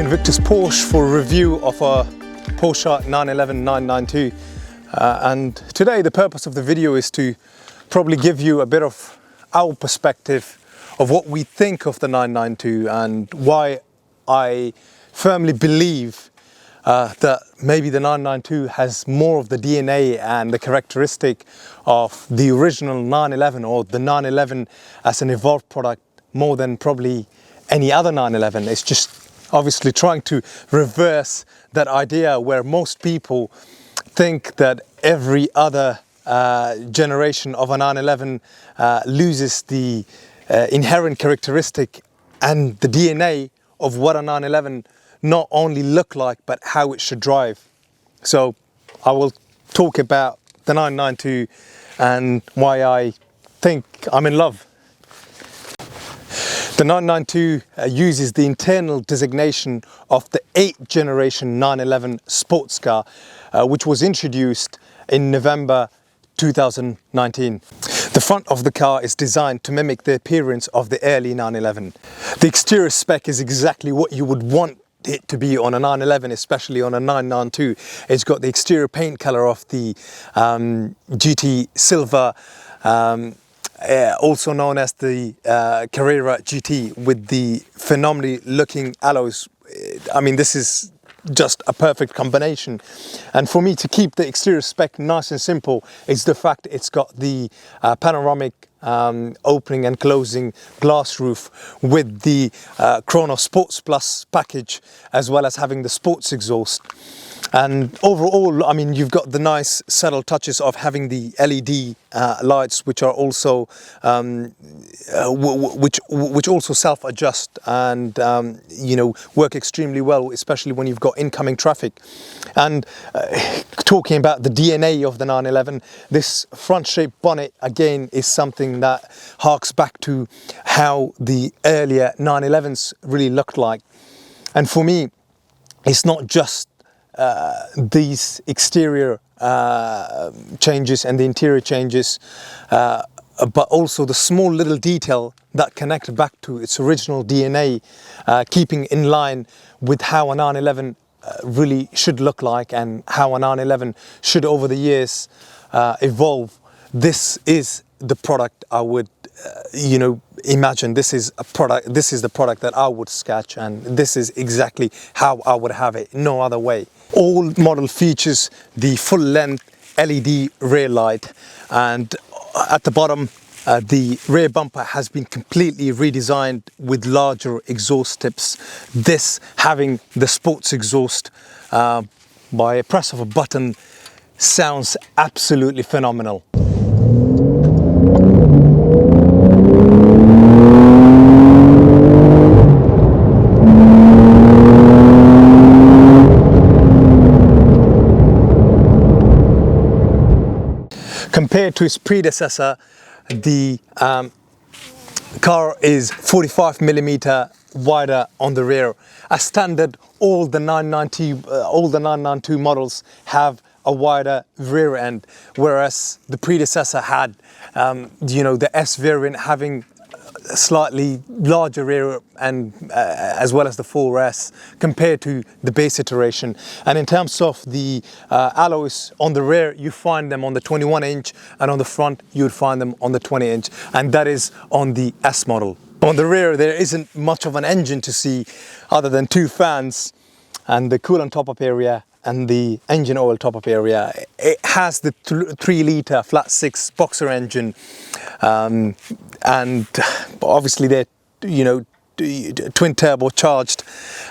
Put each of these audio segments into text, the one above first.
Invictus Porsche for a review of a Porsche 911 992, and today the purpose of the video is to probably give you a bit of our perspective of what we think of the 992 and why I firmly believe that maybe the 992 has more of the DNA and the characteristic of the original 911 or the 911 as an evolved product more than probably any other 911. It's just obviously trying to reverse that idea where most people think that every other generation of a 911 loses the inherent characteristic and the DNA of what a 911 not only look like but how it should drive. So I will talk about the 992 and why I think I'm in love. The 992 uses the internal designation of the 8th generation 911 sports car, which was introduced in November 2019. The front of the car is designed to mimic the appearance of the early 911. The exterior spec is exactly what you would want it to be on a 911, especially on a 992. It's got the exterior paint color of the GT Silver, also known as the Carrera GT, with the phenomenally looking alloys. I mean, this is just a perfect combination. And for me, to keep the exterior spec nice and simple is the fact it's got the panoramic opening and closing glass roof with the Chrono Sports Plus package, as well as having the sports exhaust. And overall, I mean, you've got the nice subtle touches of having the LED lights, which are also which also self-adjust and work extremely well, especially when you've got incoming traffic. And talking about the DNA of the 911, this front-shaped bonnet again is something that harks back to how the earlier 911s really looked like. And for me, it's not just these exterior changes and the interior changes, but also the small little detail that connect back to its original DNA, keeping in line with how a 911 really should look like and how a 911 should over the years evolve. This is the product I would imagine. This is the product that I would sketch, and this is exactly how I would have it, no other way. All model features the full length LED rear light, and at the bottom the rear bumper has been completely redesigned with larger exhaust tips, this having the sports exhaust by a press of a button. Sounds absolutely phenomenal. Compared to its predecessor, the car is 45mm wider on the rear. As standard, all the 992 models have a wider rear end, whereas the predecessor had, the S variant having a slightly larger rear end, as well as the 4S compared to the base iteration. And in terms of the alloys on the rear, you find them on the 21-inch, and on the front you'd find them on the 20-inch, and that is on the S model. On the rear there isn't much of an engine to see other than 2 fans and the coolant top-up area and the engine oil top-up area. It has the 3-litre flat 6 boxer engine, and obviously they're twin turbo charged.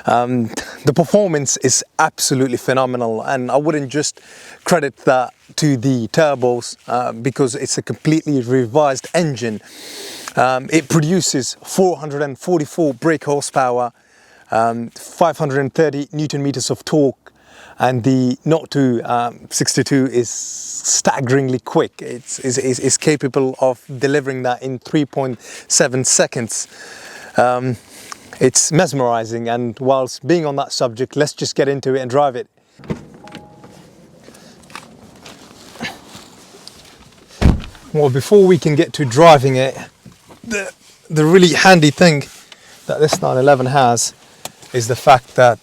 The performance is absolutely phenomenal, and I wouldn't just credit that to the turbos because it's a completely revised engine. It produces 444 brake horsepower, 530 Newton meters of torque, and the 0 to 62 is staggeringly quick. It's capable of delivering that in 3.7 seconds. It's mesmerizing, and whilst being on that subject, let's just get into it and drive it. Well, before we can get to driving it, the really handy thing that this 911 has is the fact that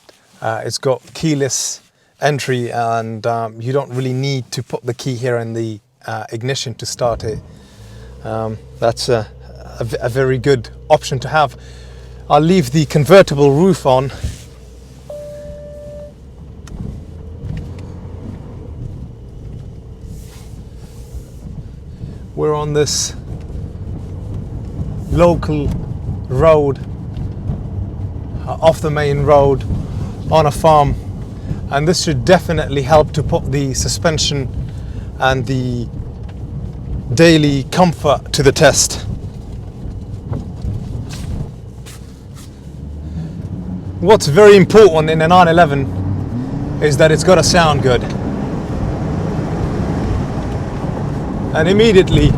It's got keyless entry, and you don't really need to put the key here in the ignition to start it. That's a very good option to have. I'll leave the convertible roof on. We're on this local road, off the main road, on a farm, and this should definitely help to put the suspension and the daily comfort to the test. What's very important in a 911 is that it's got to sound good. And immediately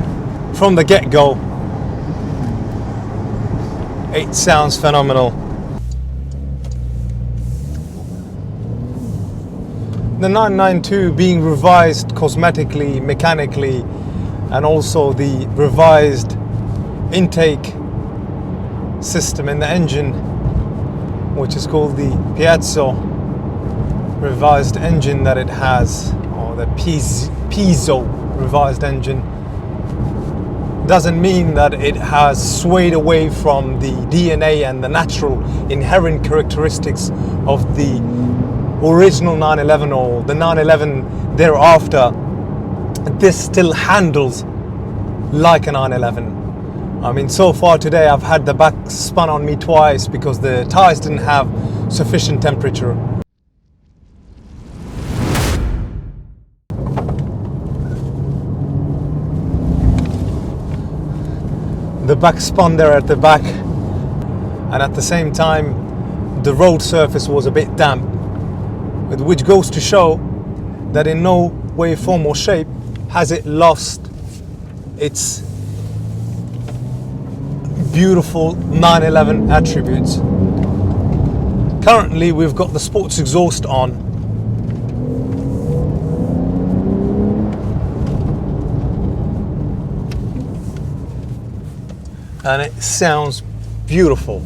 from the get-go, it sounds phenomenal. The 992 being revised cosmetically, mechanically, and also the revised intake system in the engine, which is called the piezo revised engine that it has, or the piezo revised engine, doesn't mean that it has swayed away from the DNA and the natural inherent characteristics of the original 911 or the 911 thereafter. This still handles like a 911. I mean, so far today I've had the back spun on me twice because the tires didn't have sufficient temperature. The back spun there at the back, and at the same time the road surface was a bit damp, which goes to show that in no way, form or shape has it lost its beautiful 911 attributes. Currently we've got the sports exhaust on, and it sounds beautiful.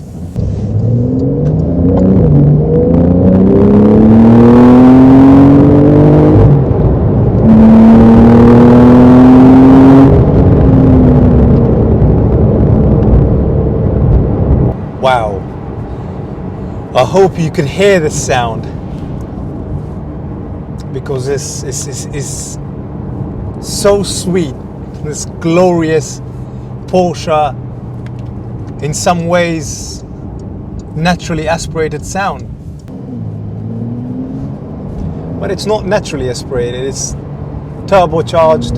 Wow. I hope you can hear the sound, because this is so sweet. This glorious Porsche, in some ways naturally aspirated sound, but it's not naturally aspirated, it's turbocharged.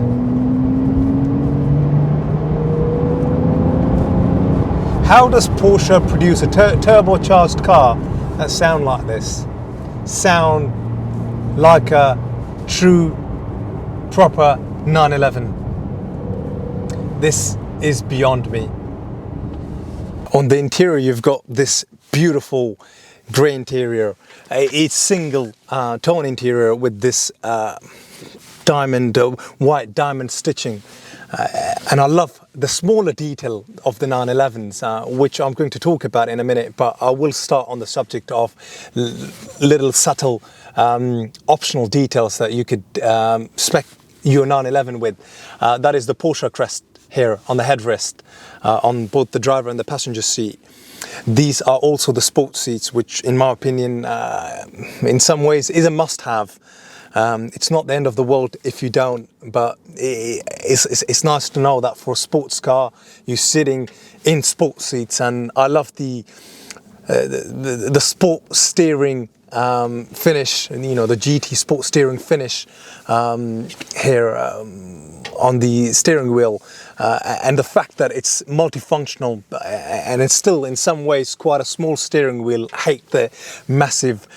How does Porsche produce a turbocharged car that sound like this? Sound like a true proper 911. This is beyond me. On the interior you've got this beautiful grey interior. It's single tone interior with this white diamond stitching. And I love the smaller detail of the 911s, which I'm going to talk about in a minute, but I will start on the subject of little subtle optional details that you could spec your 911 with. That is the Porsche crest here on the headrest, on both the driver and the passenger seat. These are also the sports seats, which in my opinion, in some ways is a must-have. It's not the end of the world if you don't, but it's nice to know that for a sports car you're sitting in sports seats. And I love the sport steering finish, and you know, the GT sport steering finish here on the steering wheel, and the fact that it's multifunctional and it's still in some ways quite a small steering wheel. I hate the massive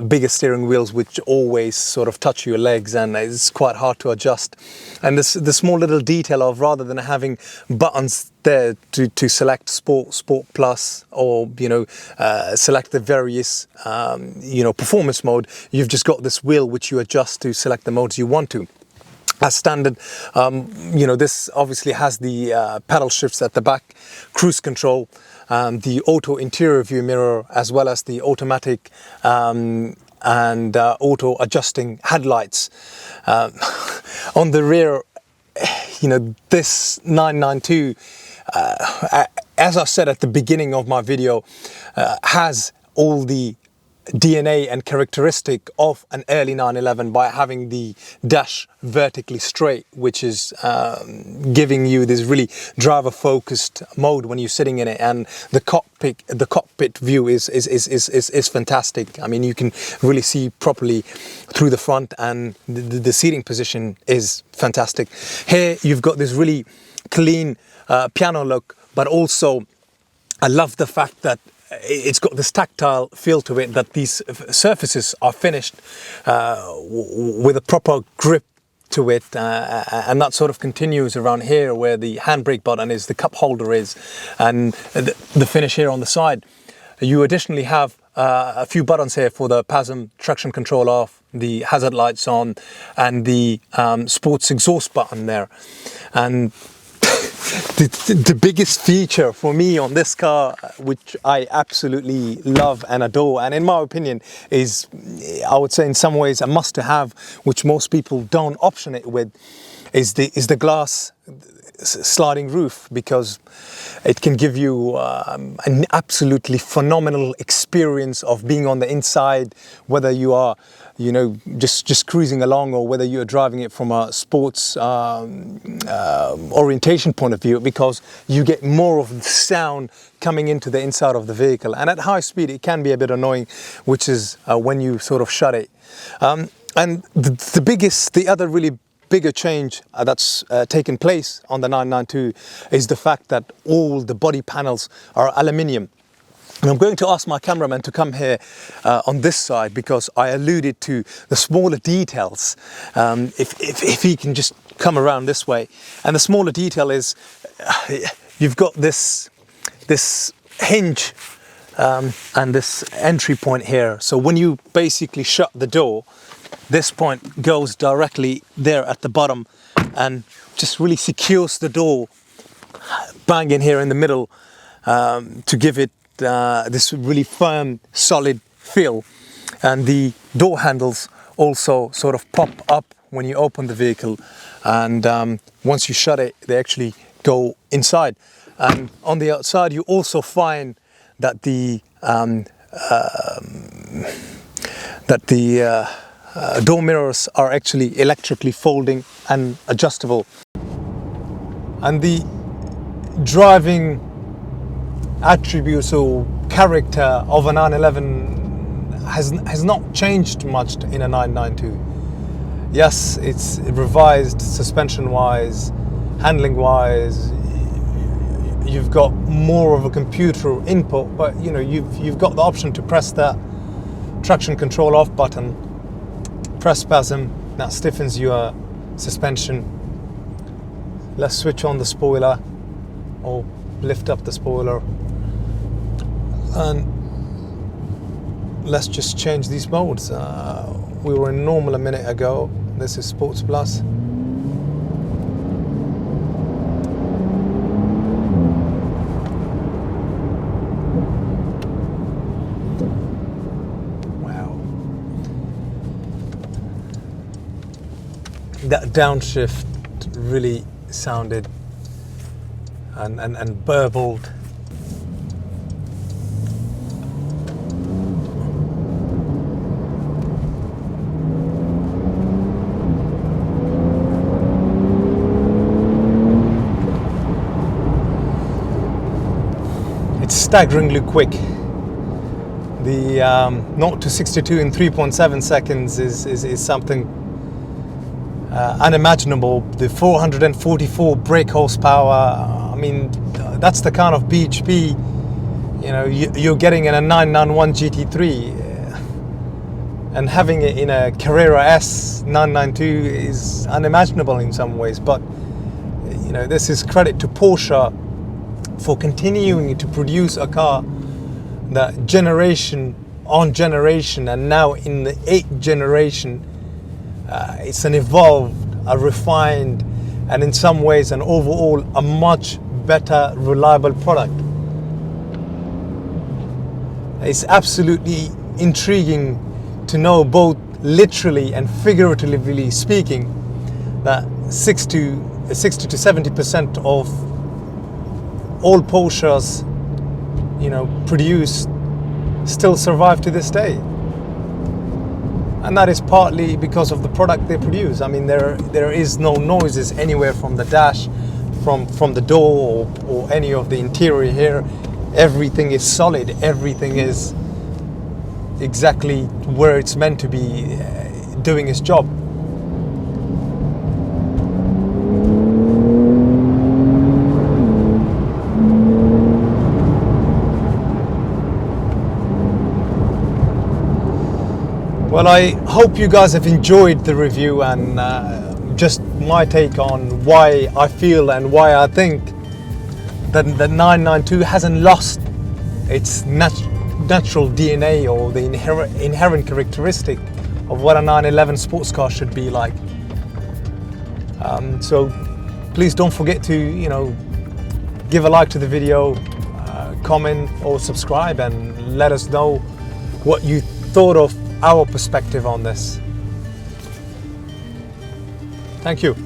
bigger steering wheels which always sort of touch your legs, and it's quite hard to adjust. And the small little detail of, rather than having buttons there to select sport plus, or you know, select the various you know, performance mode, you've just got this wheel which you adjust to select the modes you want to. as standard. You know, this obviously has the pedal shifts at the back, cruise control, the auto interior view mirror, as well as the automatic and auto adjusting headlights. On the rear, you know, this 992, as I said at the beginning of my video, has all the DNA and characteristic of an early 911 by having the dash vertically straight, which is giving you this really driver focused mode when you're sitting in it, and the cockpit view is fantastic. I mean, you can really see properly through the front, and the seating position is fantastic. Here you've got this really clean piano look, but also I love the fact that it's got this tactile feel to it, that these surfaces are finished with a proper grip to it, and that sort of continues around here where the handbrake button is, the cup holder is, and the finish here on the side. You additionally have a few buttons here for the PASM traction control off, the hazard lights on, and the sports exhaust button there. And the biggest feature for me on this car, which I absolutely love and adore, and in my opinion is, I would say in some ways, a must to have, which most people don't option it with, is the glass sliding roof, because it can give you an absolutely phenomenal experience of being on the inside, whether you are, you know, just cruising along, or whether you're driving it from a sports orientation point of view, because you get more of the sound coming into the inside of the vehicle, and at high speed it can be a bit annoying, which is when you sort of shut it. And the other really bigger change that's taken place on the 992 is the fact that all the body panels are aluminium. And I'm going to ask my cameraman to come here on this side, because I alluded to the smaller details. If he can just come around this way. And the smaller detail is you've got this hinge and this entry point here. So when you basically shut the door, this point goes directly there at the bottom and just really secures the door, bang in here in the middle, to give it this really firm, solid feel. And the door handles also sort of pop up when you open the vehicle, and once you shut it, they actually go inside. And on the outside, you also find that the door mirrors are actually electrically folding and adjustable. And the driving attributes or character of a 911 has not changed much in a 992. Yes, it's revised suspension wise, handling wise. You've got more of a computer input, but you know, you've got the option to press that traction control off button, press PASM, that stiffens your suspension. Let's switch on the spoiler or lift up the spoiler, and let's just change these modes. We were in normal a minute ago. This is Sports Plus. Wow. That downshift really sounded and burbled. It's staggeringly quick. The 0 to 62 in 3.7 seconds is something unimaginable. The 444 brake horsepower, I mean, that's the kind of BHP, you know, you're getting in a 991 GT3, and having it in a Carrera S 992 is unimaginable in some ways. But you know, this is credit to Porsche for continuing to produce a car that generation on generation, and now in the 8th generation, it's an evolved a refined, and in some ways and overall a much better, reliable product. It's absolutely intriguing to know, both literally and figuratively speaking, that 60 to 70% of all Porsches, produced still survive to this day. And that is partly because of the product they produce. I mean, there is no noises anywhere from the dash, from the door, or any of the interior here. Everything is solid. Everything is exactly where it's meant to be, doing its job. Well, I hope you guys have enjoyed the review and just my take on why I feel and why I think that the 992 hasn't lost its natural DNA or the inherent characteristic of what a 911 sports car should be like. So please don't forget to give a like to the video, comment or subscribe, and let us know what you thought of our perspective on this. Thank you.